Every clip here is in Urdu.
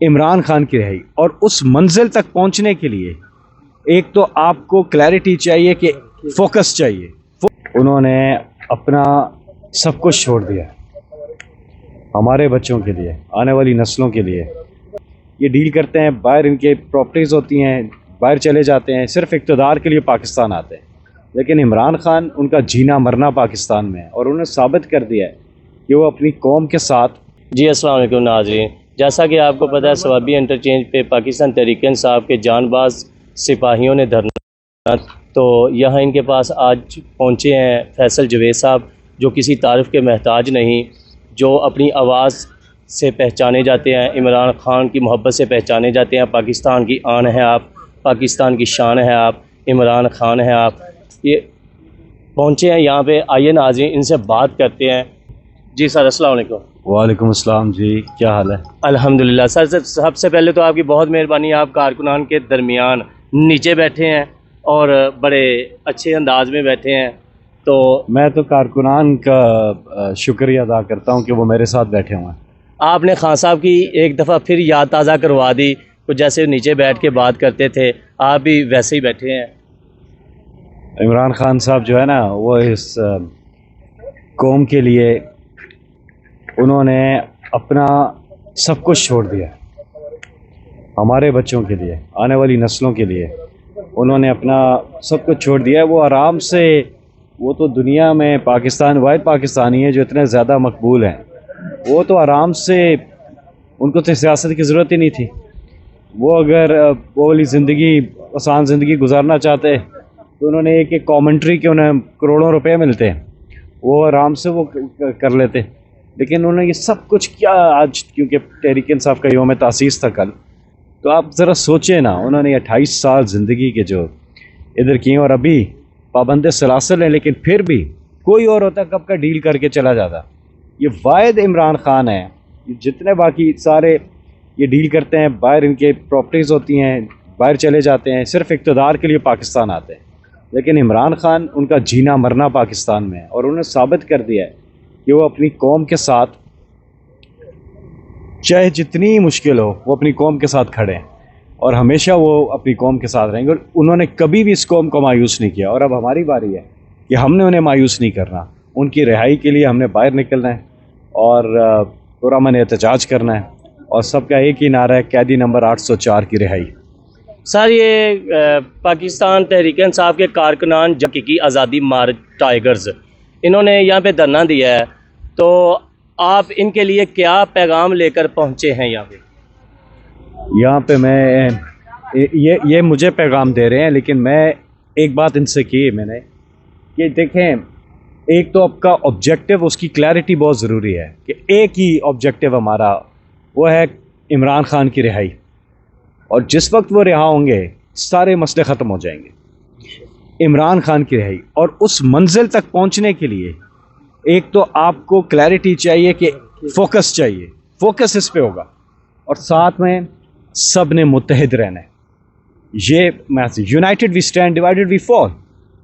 عمران خان کی رہائی، اور اس منزل تک پہنچنے کے لیے ایک تو آپ کو کلیئرٹی چاہیے کہ فوکس چاہیے. انہوں نے اپنا سب کچھ چھوڑ دیا ہمارے بچوں کے لیے، آنے والی نسلوں کے لیے. یہ ڈیل کرتے ہیں، باہر ان کے پراپرٹیز ہوتی ہیں، باہر چلے جاتے ہیں، صرف اقتدار کے لیے پاکستان آتے ہیں. لیکن عمران خان ان کا جینا مرنا پاکستان میں ہے، اور انہوں نے ثابت کر دیا ہے کہ وہ اپنی قوم کے ساتھ. جی السلام علیکم ناظرین، جیسا کہ آپ کو پتہ ہے سوابی انٹرچینج پہ پاکستان تحریک انصاف کے جان باز سپاہیوں نے دھرنا، تو یہاں ان کے پاس آج پہنچے ہیں فیصل جوید صاحب، جو کسی تعارف کے محتاج نہیں، جو اپنی آواز سے پہچانے جاتے ہیں، عمران خان کی محبت سے پہچانے جاتے ہیں. پاکستان کی آن ہے آپ، پاکستان کی شان ہے آپ، عمران خان ہے آپ. یہ پہنچے ہیں یہاں پہ، آئیے ناظرین ان سے بات کرتے ہیں. جی سر السلام علیکم. وعلیکم السلام جی، کیا حال ہے؟ الحمدللہ سر. سب سے پہلے تو آپ کی بہت مہربانی، آپ کارکنان کے درمیان نیچے بیٹھے ہیں اور بڑے اچھے انداز میں بیٹھے ہیں. تو میں تو کارکنان کا شکریہ ادا کرتا ہوں کہ وہ میرے ساتھ بیٹھے ہوئے ہیں. آپ نے خان صاحب کی ایک دفعہ پھر یاد تازہ کروا دی، کچھ جیسے نیچے بیٹھ کے بات کرتے تھے، آپ بھی ویسے ہی بیٹھے ہیں. عمران خان صاحب جو ہے نا، وہ اس قوم کے لیے انہوں نے اپنا سب کچھ چھوڑ دیا ہمارے بچوں کے لیے، آنے والی نسلوں کے لیے. انہوں نے اپنا سب کچھ چھوڑ دیا ہے. وہ آرام سے، وہ تو دنیا میں پاکستان واحد پاکستانی ہے جو اتنے زیادہ مقبول ہیں. وہ تو آرام سے، ان کو تو سیاست کی ضرورت ہی نہیں تھی. وہ اگر وہ والی زندگی، آسان زندگی گزارنا چاہتے تو انہوں نے ایک کامنٹری کے انہیں کروڑوں روپے ملتے ہیں، وہ آرام سے وہ کر لیتے. لیکن انہوں نے یہ سب کچھ کیا آج، کیونکہ تحریک انصاف کا یوم تاسیس تھا کل. تو آپ ذرا سوچیں نا، انہوں نے 28 سال زندگی کے جو ادھر کیے، اور ابھی پابند سلاسل ہیں، لیکن پھر بھی کوئی اور ہوتا کب کا ڈیل کر کے چلا جاتا. یہ واحد عمران خان ہے. یہ جتنے باقی سارے یہ ڈیل کرتے ہیں، باہر ان کے پراپرٹیز ہوتی ہیں، باہر چلے جاتے ہیں، صرف اقتدار کے لیے پاکستان آتے ہیں. لیکن عمران خان ان کا جینا مرنا پاکستان میں ہے، اور انہوں نے ثابت کر دیا ہے کہ وہ اپنی قوم کے ساتھ، چاہے جتنی مشکل ہو، وہ اپنی قوم کے ساتھ کھڑے ہیں، اور ہمیشہ وہ اپنی قوم کے ساتھ رہیں گے. اور انہوں نے کبھی بھی اس قوم کو مایوس نہیں کیا. اور اب ہماری باری ہے کہ ہم نے انہیں مایوس نہیں کرنا. ان کی رہائی کے لیے ہم نے باہر نکلنا ہے اور پرامن احتجاج کرنا ہے. اور سب کا ایک ہی نعرہ ہے، قیدی نمبر 804 کی رہائی. سر یہ پاکستان تحریک انصاف کے کارکنان حقیقی آزادی مارچ ٹائیگرز، انہوں نے یہاں پہ دھرنا دیا ہے، تو آپ ان کے لیے کیا پیغام لے کر پہنچے ہیں یہاں پہ؟ یہاں پہ میں یہ مجھے پیغام دے رہے ہیں، لیکن میں ایک بات ان سے کی میں نے، کہ دیکھیں، ایک تو آپ کا آبجیکٹو، اس کی کلیئرٹی بہت ضروری ہے، کہ ایک ہی آبجیکٹو ہمارا، وہ ہے عمران خان کی رہائی. اور جس وقت وہ رہا ہوں گے، سارے مسئلے ختم ہو جائیں گے. عمران خان کی رہائی، اور اس منزل تک پہنچنے کے لیے ایک تو آپ کو کلیئرٹی چاہیے کہ فوکس چاہیے. فوکس اس پہ ہوگا، اور ساتھ میں سب نے متحد رہنا ہے. یہ یونائٹڈ وی اسٹینڈ، ڈیوائیڈڈ وی فال.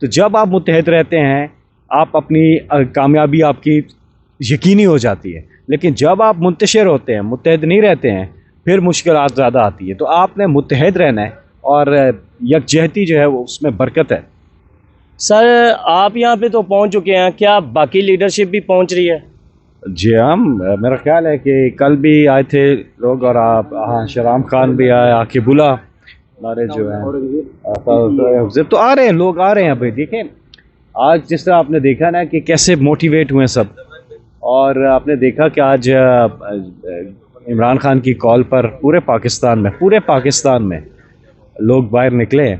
تو جب آپ متحد رہتے ہیں، آپ اپنی کامیابی آپ کی یقینی ہو جاتی ہے. لیکن جب آپ منتشر ہوتے ہیں، متحد نہیں رہتے ہیں، پھر مشکلات زیادہ آتی ہے. تو آپ نے متحد رہنا ہے، اور یکجہتی جو ہے وہ اس میں برکت ہے. سر آپ یہاں پہ تو پہنچ چکے ہیں، کیا باقی لیڈرشپ بھی پہنچ رہی ہے؟ جی ہم، میرا خیال ہے کہ کل بھی آئے تھے لوگ، اور آپ، ہاں، شرام خان بھی آئے، آ کے بلا ہمارے جو ہیں، تو آ رہے ہیں لوگ، آ رہے ہیں. ابھی دیکھیں آج جس طرح آپ نے دیکھا نا کہ کیسے موٹیویٹ ہوئے سب، اور آپ نے دیکھا کہ آج عمران خان کی کال پر پورے پاکستان میں لوگ باہر نکلے ہیں،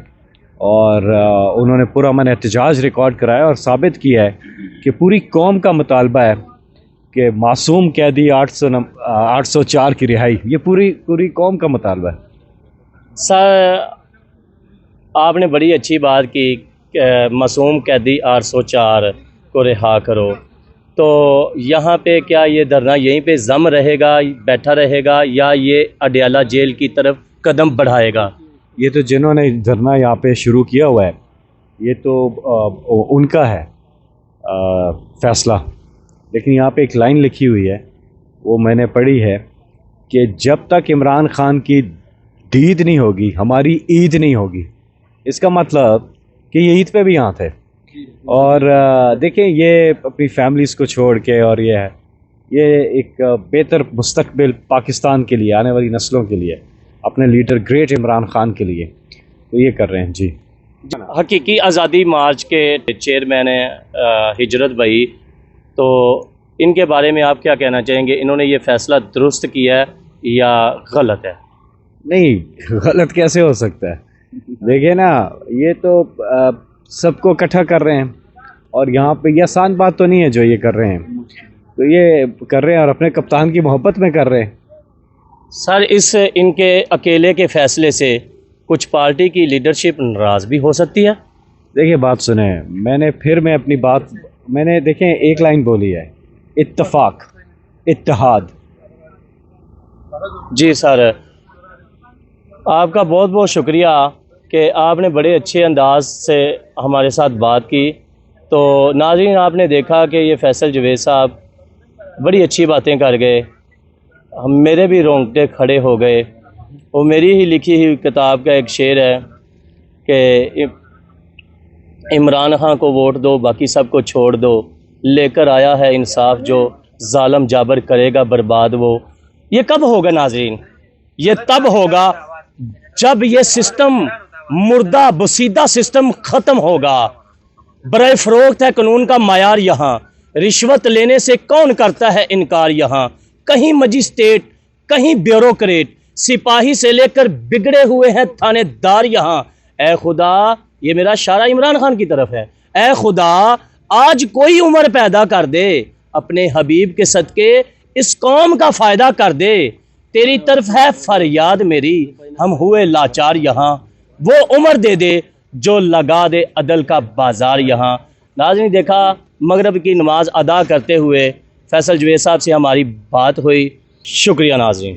اور انہوں نے پرامن احتجاج ریکارڈ کرایا، اور ثابت کیا ہے کہ پوری قوم کا مطالبہ ہے کہ معصوم قیدی 804 کی رہائی. یہ پوری قوم کا مطالبہ ہے. سر آپ نے بڑی اچھی بات کی کہ معصوم قیدی 804 کو رہا کرو. تو یہاں پہ کیا یہ دھرنا یہیں پہ ضم رہے گا، بیٹھا رہے گا، یا یہ اڈیالہ جیل کی طرف قدم بڑھائے گا؟ یہ تو جنہوں نے دھرنا یہاں پہ شروع کیا ہوا ہے، یہ تو ان کا ہے فیصلہ. لیکن یہاں پہ ایک لائن لکھی ہوئی ہے، وہ میں نے پڑھی ہے کہ جب تک عمران خان کی دید نہیں ہوگی ہماری عید نہیں ہوگی. اس کا مطلب کہ یہ عید پہ بھی یہاں تھے. اور دیکھیں یہ اپنی فیملیز کو چھوڑ کے اور یہ ایک بہتر مستقبل پاکستان کے لیے آنے والی نسلوں کے لیے اپنے لیڈر گریٹ عمران خان کے لیے تو یہ کر رہے ہیں. جی حقیقی آزادی مارچ کے چیئرمین ہیں ہجرت بھائی، تو ان کے بارے میں آپ کیا کہنا چاہیں گے؟ انہوں نے یہ فیصلہ درست کیا ہے یا غلط ہے؟ نہیں، غلط کیسے ہو سکتا ہے؟ دیکھیں نا، یہ تو سب کو اکٹھا کر رہے ہیں اور یہاں پہ یہ آسان بات تو نہیں ہے جو یہ کر رہے ہیں. تو یہ کر رہے ہیں اور اپنے کپتان کی محبت میں کر رہے ہیں. سر ان کے اکیلے کے فیصلے سے کچھ پارٹی کی لیڈرشپ ناراض بھی ہو سکتی ہے. دیکھیں بات سنیں، میں اپنی بات دیکھیں ایک لائن بولی ہے، اتفاق، اتحاد. جی سر، آپ کا بہت بہت شکریہ کہ آپ نے بڑے اچھے انداز سے ہمارے ساتھ بات کی. تو ناظرین، آپ نے دیکھا کہ یہ فیصل جوید صاحب بڑی اچھی باتیں کر گئے. میرے بھی رونگٹے کھڑے ہو گئے. وہ میری ہی لکھی ہوئی کتاب کا ایک شعر ہے کہ عمران خان کو ووٹ دو، باقی سب کو چھوڑ دو، لے کر آیا ہے انصاف جو ظالم جابر کرے گا برباد وہ. یہ کب ہوگا ناظرین؟ یہ تب ہوگا جب یہ سسٹم، مردہ بسیدہ سسٹم ختم ہوگا. برائے فروخت ہے قانون کا معیار یہاں، رشوت لینے سے کون کرتا ہے انکار یہاں. کہیں مجسٹریٹ، کہیں بیوروکریٹ، سپاہی سے لے کر بگڑے ہوئے ہیں تھانے دار یہاں. اے خدا، یہ میرا اشارہ عمران خان کی طرف ہے، اے خدا آج کوئی عمر پیدا کر دے، اپنے حبیب کے صدقے اس قوم کا فائدہ کر دے. تیری طرف ہے فریاد میری، ہم ہوئے لاچار یہاں، وہ عمر دے دے جو لگا دے عدل کا بازار یہاں. ناظرین، دیکھا مغرب کی نماز ادا کرتے ہوئے فیصل جوید صاحب سے ہماری بات ہوئی. شکریہ ناظرین.